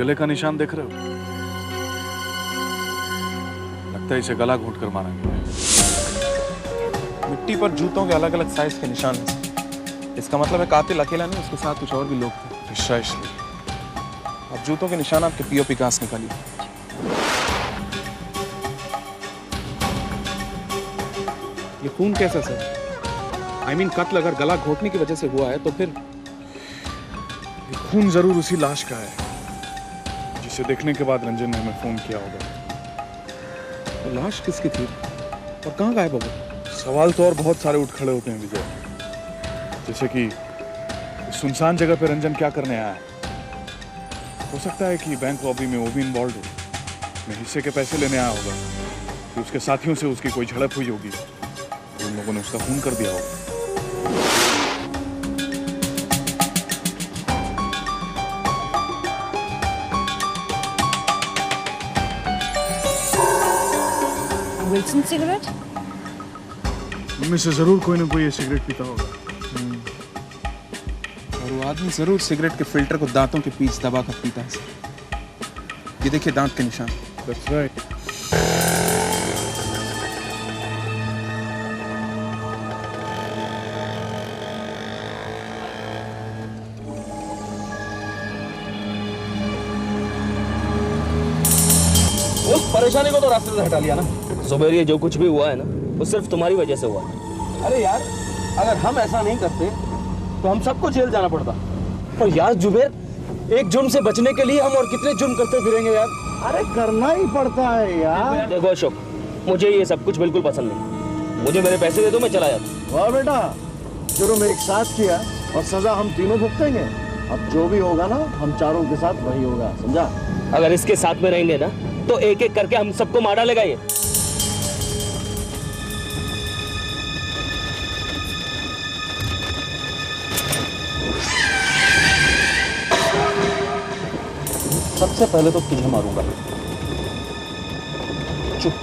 गले का निशान देख रहे हो? लगता है इसे गला घोंट कर मारा गया। मिट्टी पर जूतों के अलग अलग साइज के निशान हैं। इसका मतलब है कातिल अकेला नहीं, उसके साथ कुछ और भी लोग थे। प्रिसाइसली। अब जूतों के निशान आपके पीओपी का निकालिए। ये खून कैसा सर? I mean, कत्ल अगर गला घोटने की वजह से हुआ है तो फिर खून जरूर उसी लाश का है जिसे देखने के बाद रंजन ने हमें फोन किया होगा। तो लाश किसकी थी और कहाँ गायब हो गई? सवाल तो और बहुत सारे उठ खड़े होते हैं विजय, जैसे कि सुनसान जगह पे रंजन क्या करने आया है। हो सकता है कि बैंक रॉबरी में वो भी इन्वॉल्व हो, अपने हिस्से के पैसे लेने आया होगा, कि उसके साथियों से उसकी कोई झड़प हुई होगी, तो उन लोगों ने उसका खून कर दिया होगा। Wilson cigarette? उनमें से जरूर कोई ना कोई ये सिगरेट पीता होगा। और वो आदमी जरूर सिगरेट के फिल्टर को दांतों के बीच दबा कर पीता है। ये देखिए दांत के निशान। That's right. उस परेशानी को तो रास्ते से हटा लिया ना। जुबैर, ये जो कुछ भी हुआ है ना, वो सिर्फ तुम्हारी वजह से हुआ है। अरे यार, अगर हम ऐसा नहीं करते तो हम सबको जेल जाना पड़ता। और यार जुबैर, एक जुर्म से बचने के लिए हम और कितने जुर्म करते फिरेंगे यार। अरे करना ही पड़ता है यार। देखो अशोक, मुझे ये सब कुछ बिल्कुल पसंद नहीं। मुझे मेरे पैसे दे दो, मैं चला जाता। वाह बेटा, जुर्म एक साथ किया और सजा हम तीनों भुगतेंगे। अब जो भी होगा ना, हम चारों के साथ वही होगा, समझा? अगर इसके साथ में रहेंगे ना तो एक एक करके हम सबको मार डालेगा ये। सबसे पहले तो तुझे मारूंगा। चुप,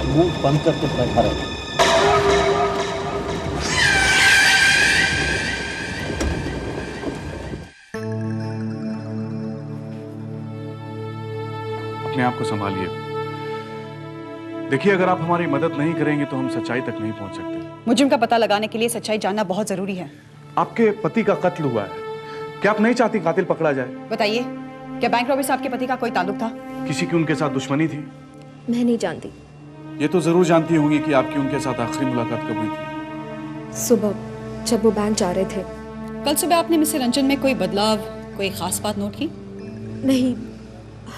मुंह बंद करके बैठा रहे। अपने आप को संभालिए। देखिए, अगर आप हमारी मदद नहीं करेंगे तो हम सच्चाई तक नहीं पहुंच सकते। मुजरिम का पता लगाने के लिए सच्चाई जानना बहुत जरूरी है। आपके पति का कत्ल हुआ है, क्या आप नहीं चाहती कातिल पकड़ा जाए? बताइए, क्या बैंक रॉबरी से आपके पति का कोई ताल्लुक था? किसी की उनके साथ दुश्मनी थी? मैं नहीं जानती। ये तो जरूर जानती होंगी कि आपकी उनके साथ आखिरी मुलाकात कब हुई थी? सुबह, जब वो बैंक जा रहे थे। कल सुबह आपने मिस्टर रंजन में कोई बदलाव, कोई खास बात नोट की? नहीं,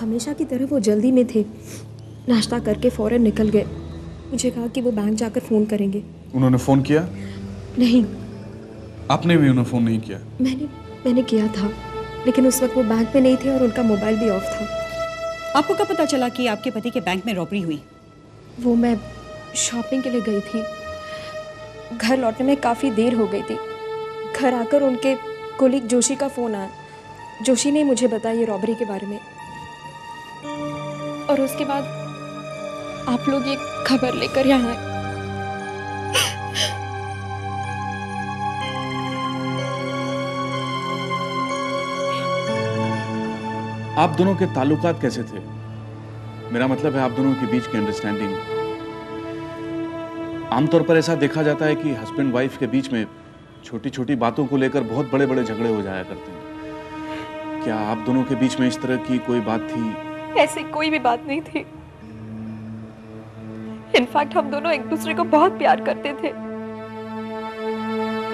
हमेशा की तरह वो जल्दी में थे। नाश्ता करके फौरन निकल गए। मुझे कहा कि वो बैंक जाकर फ़ोन करेंगे। उन्होंने फोन किया? नहीं। आपने भी उन्हें फोन नहीं किया? मैंने किया था, लेकिन उस वक्त वो बैंक पे नहीं थे और उनका मोबाइल भी ऑफ था। आपको कब पता चला कि आपके पति के बैंक में रॉबरी हुई? वो मैं शॉपिंग के लिए गई थी। घर लौटने में काफ़ी देर हो गई थी। घर आकर उनके कोलीग जोशी का फ़ोन आया। जोशी ने मुझे बताया ये रॉबरी के बारे में, और उसके बाद आप लोग ये खबर लेकर यहाँ आए। आप दोनों के ताल्लुकात कैसे थे? मेरा मतलब है आप दोनों के बीच की अंडरस्टैंडिंग। आमतौर पर ऐसा देखा जाता है कि हस्बैंड वाइफ के बीच में छोटी छोटी बातों को लेकर बहुत बड़े बड़े झगड़े हो जाया करते हैं। क्या आप दोनों के बीच में इस तरह की कोई बात थी? ऐसी कोई भी बात नहीं थी। इनफैक्ट हम दोनों एक दूसरे को बहुत प्यार करते थे,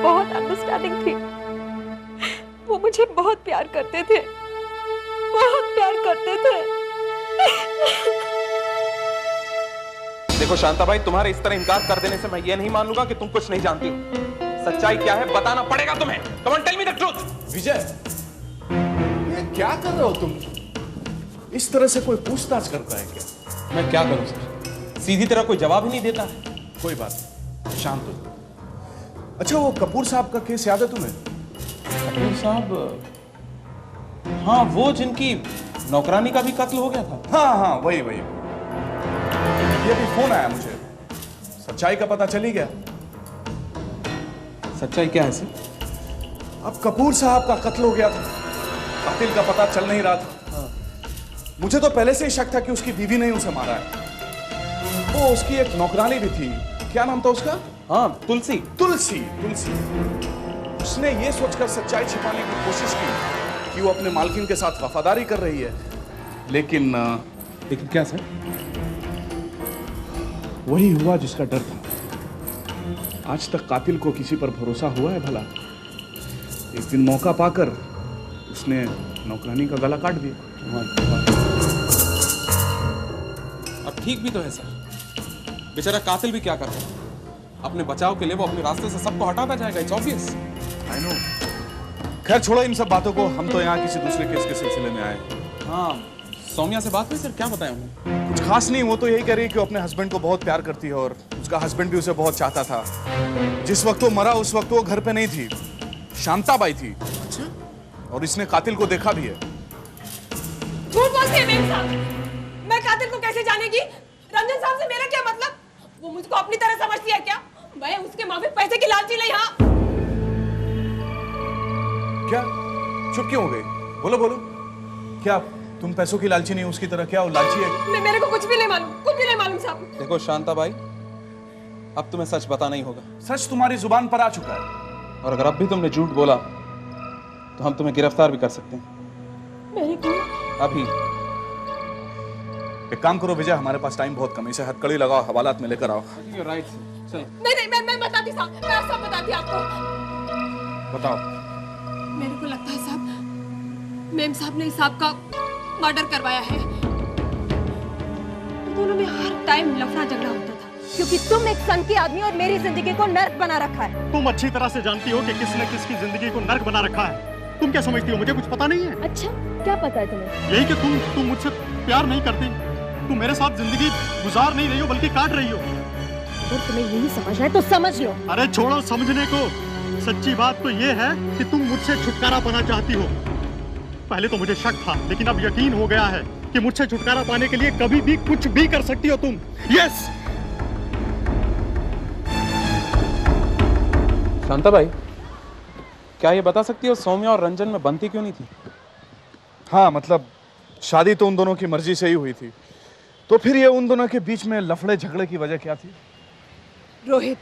बहुत अंडरस्टैंडिंग थी। वो मुझे बहुत प्यार करते थे, बहुत प्यार करते थे। देखो शांता भाई, तुम्हारे इस तरह इनकार कर देने से मैं ये नहीं मान लूंगा कि तुम कुछ नहीं जानती हो। सच्चाई क्या है बताना पड़ेगा तुम्हें। Come on, tell me the truth. Vijay, ये क्या कर रहे हो तुम? इस तरह से कोई पूछताछ करता है क्या? मैं क्या करूं सर, सीधी तरह कोई जवाब ही नहीं देता है। कोई बात नहीं, शांत हो। अच्छा, वो कपूर साहब का केस याद है तुम्हें? कपूर साहब? हाँ, वो जिनकी नौकरानी का भी कत्ल हो गया था। हाँ हाँ, वही। ये भी फोन आया मुझे, सच्चाई का पता चल ही गया। सच्चाई क्या है सर? अब कपूर साहब का कत्ल हो गया था, कातिल का पता चल नहीं रहा था। मुझे तो पहले से ही शक था कि उसकी बीवी ने ही उसे मारा है। वो उसकी एक नौकरानी भी थी, क्या नाम था उसका? हाँ, तुलसी। तुलसी। तुलसी उसने ये सोचकर सच्चाई छिपाने की कोशिश की कि वो अपने मालकिन के साथ वफादारी कर रही है, लेकिन क्या सर? वही हुआ जिसका डर था। आज तक कातिल को किसी पर भरोसा हुआ है भला? एक दिन मौका पाकर उसने नौकरानी का गला काट दिया। अब ठीक भी तो है सर, बेचारा कातिल भी क्या कर रहा है? अपने बचाव के लिए वो अपने रास्ते से सबको हटाता जाएगा, इट्स ऑब्वियस। I know. खैर छोड़ो इन सब बातों को, हम तो यहाँ किसी दूसरे केस के सिलसिले में आए। हाँ, सौम्या से बात हुई सर? क्या बताया उन्होंने? कुछ खास नहीं, वो तो यही कह रही है कि वो अपने हस्बैंड को बहुत प्यार करती है और उसका हस्बैंड भी उसे बहुत चाहता था। जिस वक्त वो मरा उस वक्त वो घर पे नहीं थी, शांताबाई थी। अच्छा। और इसने कातिल को देखा भी है। झूठ बोलते हैं मेम साहब। मैं कातिल को कैसे जानेगी? रंजन साहब से मेरा क्या मतलब? वो मुझको अपनी तरह समझती है क्या? मैं उसके माफिक पैसे की लालची नहीं। हाँ, क्या चुप क्यों हो गई? बोलो बोलो, क्या तुम पैसों की लालची नहीं, उसकी तरह? क्या वो लालची है? मेरे को कुछ भी नहीं मालूम, कुछ भी नहीं मालूम साहब। देखो शांताबाई, अब तुम्हें सच बताना ही होगा। सच तुम्हारी जुबान पर आ चुका है, और अगर अब भी तुमने झूठ बोला तो हम तुम्हें गिरफ्तार भी कर सकते हैं। मेरे को अभी एक काम करो विजय, हमारे पास टाइम बहुत कम है, इसे हथकड़ी लगाओ, हवालात में लेकर आओ। राइट चलो। नहीं, मैं बताती साहब, मैं सब बताती आपको। बताओ। मेरे को लगता है साहब, मेम साहब ने साहब का मर्डर करवाया है। दोनों में हर टाइम लफड़ा झगड़ा होता था, क्योंकि तुम एक संघ के आदमी और मेरी जिंदगी को नर्क बना रखा है। तुम अच्छी तरह से जानती हो कि किसने किसकी जिंदगी को नर्क बना रखा है। तुम क्या समझती हो मुझे कुछ पता नहीं है? अच्छा, क्या पता है तुम्हें? यही कि तुम मुझसे प्यार नहीं करती, तुम मेरे साथ जिंदगी गुजार नहीं रही हो बल्कि काट रही हो। अगर तुम्हें यही समझना है तो समझ लो। अरे छोड़ो समझने को, सच्ची बात तो ये है कि तुम मुझसे छुटकारा पाना चाहती हो। पहले तो मुझे शक था, लेकिन अब यकीन हो गया है कि मुझसे छुटकारा पाने के लिए कभी भी कुछ भी कर सकती हो तुम। यस। शांताबाई, क्या ये बता सकती हो सौम्या और रंजन में बनती क्यों नहीं थी? हाँ मतलब शादी तो उन दोनों की मर्जी से ही हुई थी, तो फिर ये उन दोनों के बीच में लफड़े झगड़े की वजह क्या थी? रोहित।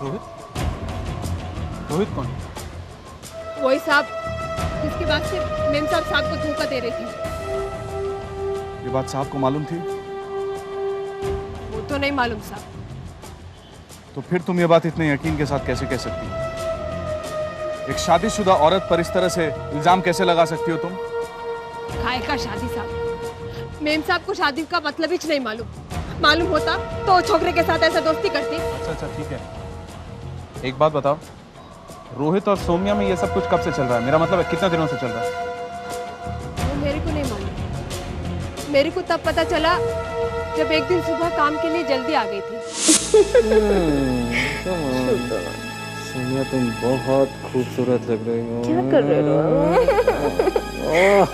रोहित? रोहित कौन? वही साहब जिसके बाद से मेम साहब को धोखा दे रही थी। ये बात साहब को मालूम थी? वो तो नहीं मालूम साहब। तो फिर तुम ये बात इतने यकीन के साथ कैसे कह सकती हो? एक शादीशुदा औरत पर इस तरह से इल्जाम कैसे लगा सकती हो तुम? खाए का शादी साहब, मेम साहब को शादी का मतलब ही नहीं मालूम होता तो वो छोकरे के साथ ऐसा दोस्ती करती। अच्छा ठीक है, एक बात बताओ, रोहित और सौम्या में ये सब कुछ कब से चल रहा है? मेरा मतलब है कितने दिनों से चल रहा है? वो मेरे को नहीं मालूम। मेरे को तब पता चला जब एक दिन सुबह काम के लिए जल्दी आ गई थी। सोनिया तुम बहुत खूबसूरत लग रही हो। क्या कर रहे हो?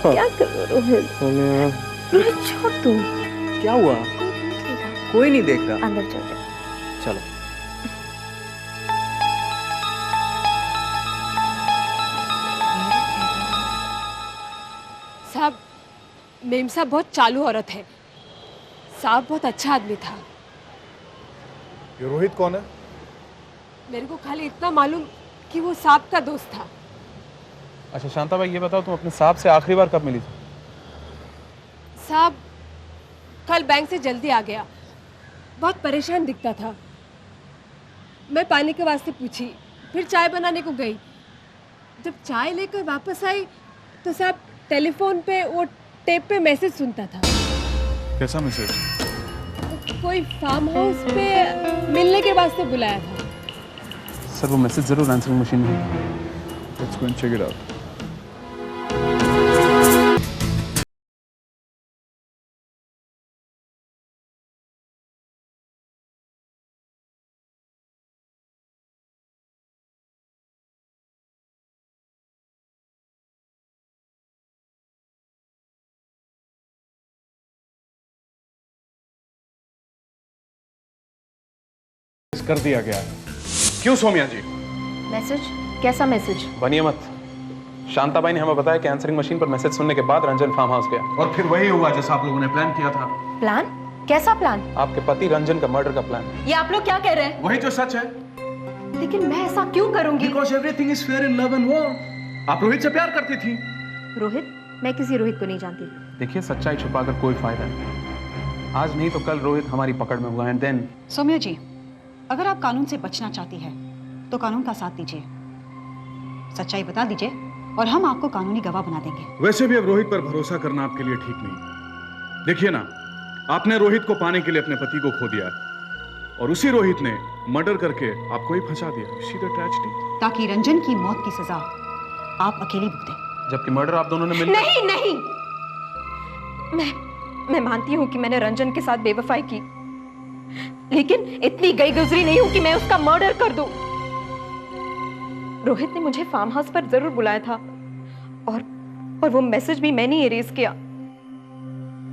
क्या कर रहे हो? सोनिया छोड़ तुम। क्या हुआ? कोई नहीं देख रहा। अंदर चलते। चलो। साहब, मेम साहब बहुत चालू औरत है। साहब बहुत अच्छा आदमी था। ये रोहित कौन है? मेरे को खाली इतना मालूम कि वो साहब का दोस्त था। अच्छा शांताबाई, ये बताओ तुम अपने साहब से आखिरी बार कब मिली थी? साहब कल बैंक से जल्दी आ गया, बहुत परेशान दिखता था। मैं पानी के वास्ते पूछी, फिर चाय बनाने को गई। जब चाय लेकर वापस आई तो साहब टेलीफोन पे वो टेप पे मैसेज सुनता था। कैसा मैसेज? कोई फार्म हाउस पे मिलने के वास्ते बुलाया था। सर वो मैसेज जरूर आंसरिंग मशीन में है। Let's go and check it out. कर दिया गया है। क्यों सौम्या जी? मैसेज? कैसा मैसेज? बनिए मत, शांताबाई ने हमें बताया कि आंसरिंग मशीन पर मैसेज सुनने के बाद रंजन फार्म हाउस गया और फिर वही हुआ जैसा आप लोगों ने प्लान किया था। प्लान? कैसा प्लान? आपके पति रंजन का मर्डर का प्लान। ये आप लोग क्या कह रहे हैं? वही जो सच है। लेकिन मैं ऐसा क्यों करूंगी? Because everything is fair in love and war. आप रोहित से प्यार करती थी। रोहित? मैं किसी रोहित को नहीं जानती। देखिए, सच्चाई छुपाकर कोई फायदा नहीं। आज नहीं तो कल रोहित हमारी पकड़ में होगा एंड देन। सौम्या जी, अगर आप कानून से बचना चाहती है तो कानून का साथ दीजिए, सच्चाई बता दीजिए और हम आपको कानूनी गवाह बना देंगे। वैसे भी अब रोहित पर भरोसा करना आपके लिए ठीक नहीं। देखिए ना, आपने रोहित को पाने के लिए अपने पति को खो दिया और उसी रोहित ने मर्डर करके आपको ही फंसा दिया। See the tragedy. ताकि रंजन की मौत की सजा आप अकेले भुगतें। जबकि मर्डर आप दोनों ने मिलकर। नहीं नहीं, मैं मानती हूँ कि मैंने रंजन के साथ बेवफाई की, लेकिन इतनी गई गुजरी नहीं हूं कि मैं उसका मर्डर कर दूं। रोहित ने मुझे फार्म हाउस पर जरूर बुलाया था और वो मैसेज भी मैंने इरेज किया,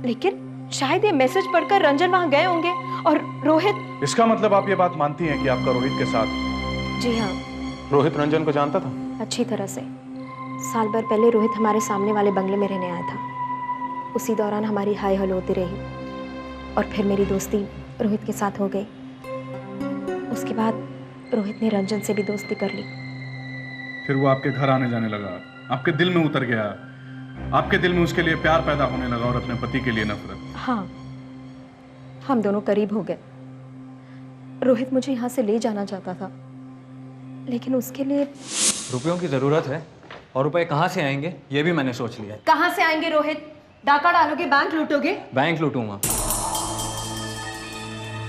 लेकिन शायद ये मैसेज पढ़कर रंजन वहां गए होंगे और रोहित। इसका मतलब आप ये बात मानती हैं कि आपका रोहित के साथ? जी हाँ। रोहित रंजन को जानता था? अच्छी तरह से। साल भर पहले रोहित हमारे सामने वाले बंगले में रहने आया था। उसी दौरान हमारी हाय हेलो होती रही और फिर मेरी दोस्ती रोहित के साथ हो गई। उसके बाद रोहित ने रंजन से भी दोस्ती कर ली। फिर वो आपके घर आने जाने लगा, आपके दिल में उतर गया, आपके दिल में उसके लिए प्यार पैदा होने लगा और अपने पति के लिए नफरत। हाँ, हम दोनों करीब हो गए। रोहित मुझे यहाँ से ले जाना चाहता था, लेकिन उसके लिए रुपयों की जरूरत है और रुपए कहाँ से आएंगे ये भी मैंने सोच लिया है। कहाँ से आएंगे रोहित? डाका डालोगे, बैंक लूटोगे? बैंक लूटूंगा।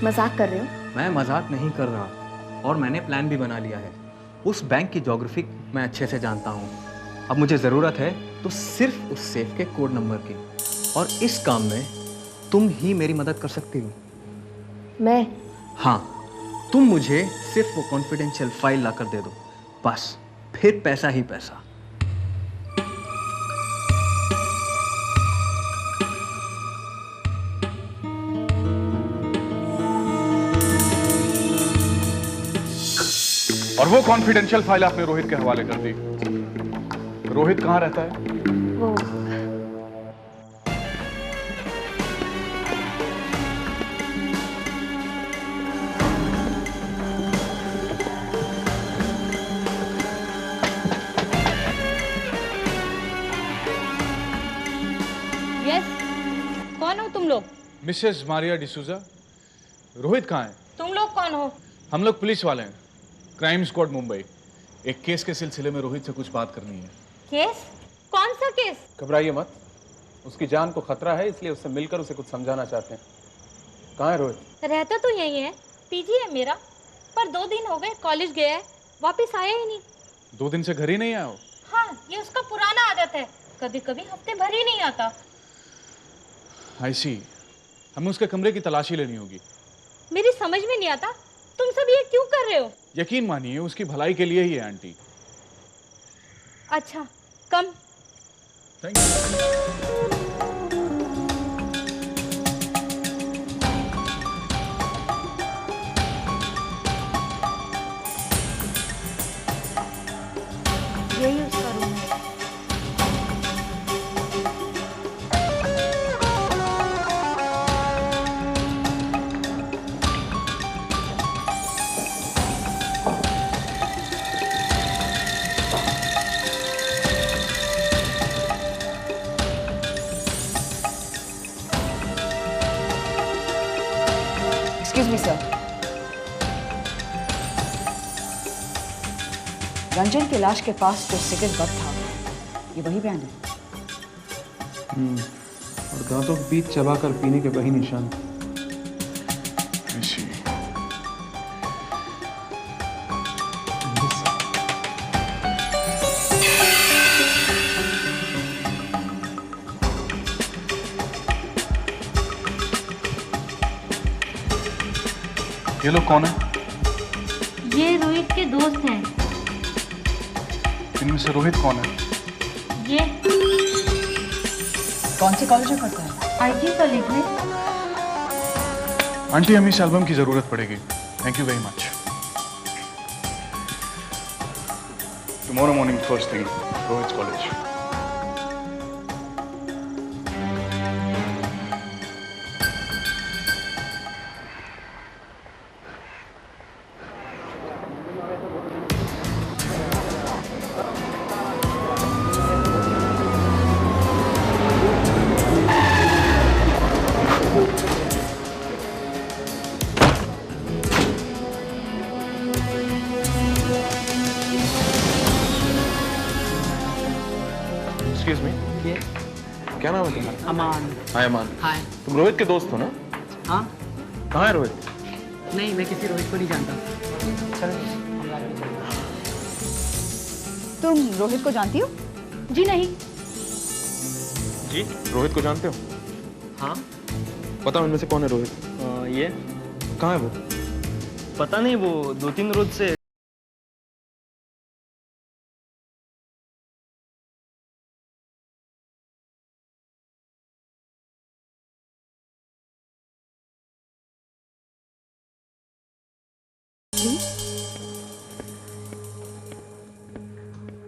मजाक कर रहे हो? मैं मजाक नहीं कर रहा और मैंने प्लान भी बना लिया है। उस बैंक की ज्योग्राफी मैं अच्छे से जानता हूँ। अब मुझे ज़रूरत है तो सिर्फ उस सेफ के कोड नंबर की, और इस काम में तुम ही मेरी मदद कर सकती हो। मैं? हाँ, तुम मुझे सिर्फ वो कॉन्फिडेंशियल फाइल ला कर दे दो, बस फिर पैसा ही पैसा। और वो कॉन्फिडेंशियल फाइल आपने रोहित के हवाले कर दी। रोहित कहाँ रहता है? वो यस, कौन हो तुम लोग? मिसेस मारिया डिसूजा। रोहित कहाँ है? तुम लोग कौन हो? हम लोग पुलिस वाले हैं, क्राइम स्क्वाड मुंबई। एक केस के सिलसिले में रोहित से कुछ बात करनी है। केस? कौन सा केस? घबराइए मत, उसकी जान को खतरा है, इसलिए उससे मिलकर उसे कुछ समझाना चाहते हैं। कहाँ है रोहित? रहता तो यही है, पीजी है मेरा, पर 2 दिन हो गए कॉलेज गया है, वापस आया ही नहीं। 2 दिन से घर ही नहीं आया हो? हाँ, ये उसका पुराना आदत है, कभी कभी हफ्ते भर ही नहीं आता। आई सी। हमें उसके कमरे की तलाशी लेनी होगी। मेरी समझ में नहीं आता, तुम सब ये क्यों कर रहे हो? यकीन मानिए, उसकी भलाई के लिए ही है आंटी। अच्छा, कम। Thank you. यही उसका रूम है। एक्सक्यूज मी सर, रंजन की लाश के पास जो सिगरेट बट था, ये वही बयान है? और दांतों के बीच चबाकर पीने के वही निशान। I see. ये लोग कौन है? ये रोहित के दोस्त हैं। इनमें से रोहित कौन है? ये कौन से कॉलेज में पढ़ता है? आईटी कॉलेज में। आंटी, हमें इस एल्बम की जरूरत पड़ेगी। Thank you very much. Tomorrow morning, first thing, Rohit's college. Excuse me. ये क्या नाम है तुम्हारा? अमान। हाय अमान। हाय। तुम रोहित के दोस्त हो ना? हाँ? कहाँ है रोहित? नहीं, मैं किसी रोहित को नहीं जानता। तुम रोहित को जानती हो? जी नहीं। जी रोहित को जानते हो? हाँ? बताओ इनमें से कौन है रोहित? ये कहाँ है वो? पता नहीं, वो 2-3 रोज से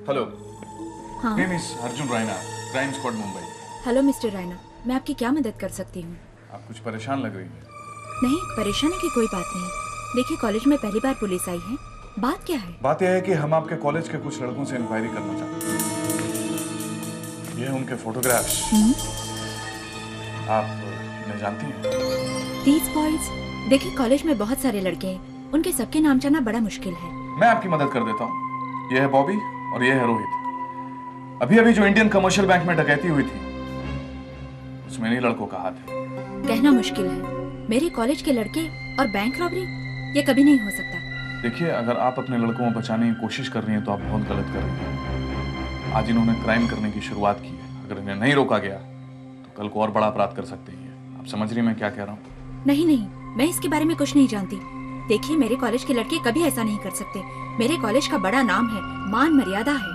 हेलो, हाँ। Name is Arjun Raina, crime squad Mumbai. Hello mister Raina, मैं आपकी क्या मदद कर सकती हूँ? आप कुछ परेशान लग रही हैं। नहीं, परेशानी की कोई बात नहीं। देखिए, कॉलेज में पहली बार पुलिस आई है। बात क्या है? बात यह है कि हम आपके कॉलेज के कुछ लड़कों से इंक्वायरी करना चाहते हैं। ये हैं उनके फोटोग्राफ्स। आप इन्हें जानती हैं? These boys? देखिए, कॉलेज में बहुत सारे लड़के हैं, उनके सबके नाम जाना बड़ा मुश्किल है। मैं आपकी मदद कर देता हूँ। ये है बॉबी और ये है रोहित। अभी अभी जो इंडियन कमर्शियल बैंक में डकैती हुई थी, उसमें इन्हीं लड़कों का हाथ है। कहना मुश्किल है। मेरे कॉलेज के लड़के और बैंक रॉबरी, ये कभी नहीं हो सकता। देखिए, अगर आप अपने लड़कों को बचाने की कोशिश कर रही हैं तो आप बहुत गलत कर रही हैं। आज इन्होंने क्राइम करने की शुरुआत की है। अगर इन्हें नहीं रोका गया तो कल को और बड़ा अपराध कर सकते हैं। आप समझ रही हैं मैं क्या कह रहा हूँ? नहीं नहीं, मैं इसके बारे में कुछ नहीं जानती। देखिए, मेरे कॉलेज के लड़के कभी ऐसा नहीं कर सकते। मेरे कॉलेज का बड़ा नाम है, मान मर्यादा है।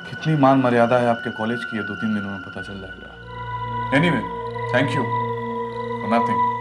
कितनी मान मर्यादा है आपके कॉलेज की, ये 2-3 दिनों में पता चल जाएगा। Anyway, thank you for nothing.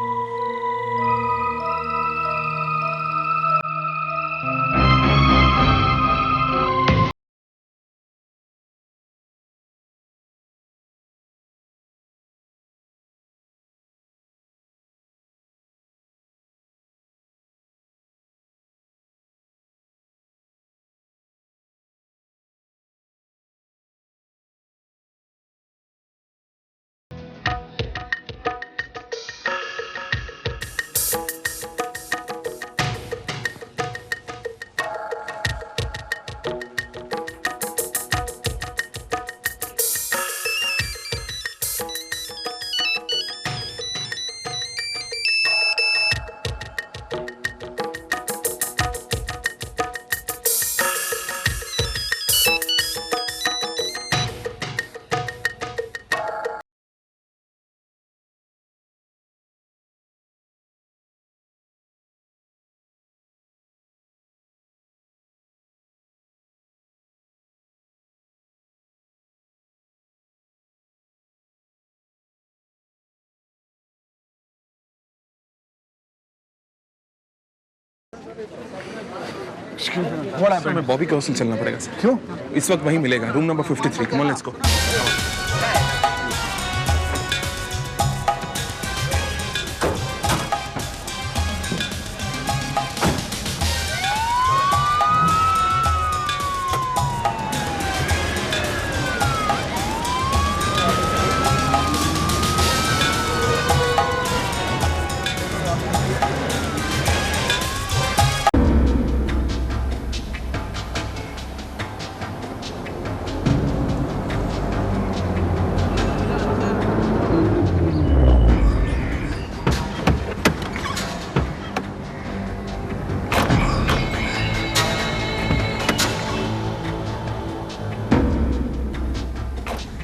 हमें बॉबी के हॉस्टल चलना पड़ेगा सर। क्यों? इस वक्त वहीं मिलेगा, room number 53। Come on, let's go.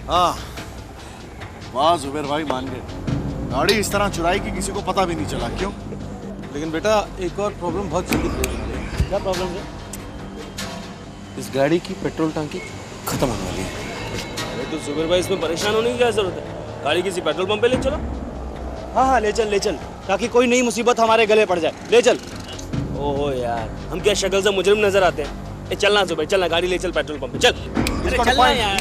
हाँ, वाह जुबेर भाई, मान गए। गाड़ी इस तरह चुराई कि किसी को पता भी नहीं चला। क्यों? लेकिन बेटा, एक और प्रॉब्लम बहुत जल्दी क्लियर हो जाएगी। क्या प्रॉब्लम है? इस गाड़ी की पेट्रोल टंकी खत्म होने वाली है। अरे तो जुबेर भाई, इसमें परेशान होने की क्या जरूरत है? गाड़ी किसी पेट्रोल पंप पे ले चलो। हाँ हाँ, ले चल, ताकि कोई नई मुसीबत हमारे गले पड़ जाए। ले चल। ओहो यार, हम क्या शक्ल से मुजरिम नजर आते हैं? चलना जुबैर चलना, गाड़ी ले चल पेट्रोल पंप पे चल। अरे चलना यार।